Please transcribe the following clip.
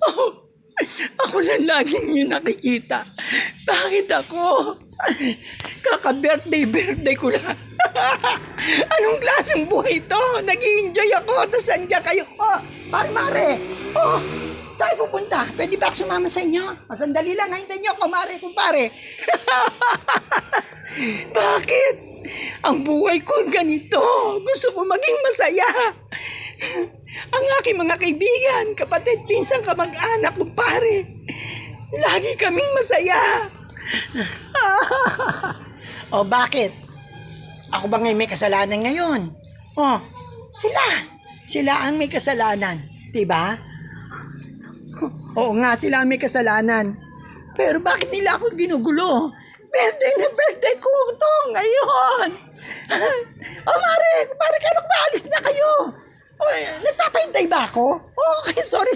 Oh, ako lang laging yung nakikita. Bakit ako? Kaka-birthday ko lang. Anong klaseng buhay to? Nag-i-enjoy ako, tapos nandiyan kayo. Oh, mare. Oh, saan kayo pupunta? Pwede ba ako sumama sa inyo? Sandali lang, hintayin niyo ako, kumpare. Bakit? Ang buhay ko ganito. Gusto ko maging masaya. Ang aking mga kaibigan, kapatid, pinsan, kamag-anak, kumpare. Lagi kaming masaya. O bakit? Ako ba ngayon may kasalanan ngayon? Oh, sila ang may kasalanan, 'di ba? Oo nga, sila ang may kasalanan. Pero bakit nila ako ginugulo? Birthday ko to ngayon. Mare, kailan ba alis na kayo? Nagpapahintay ba ako? Okay, sorry.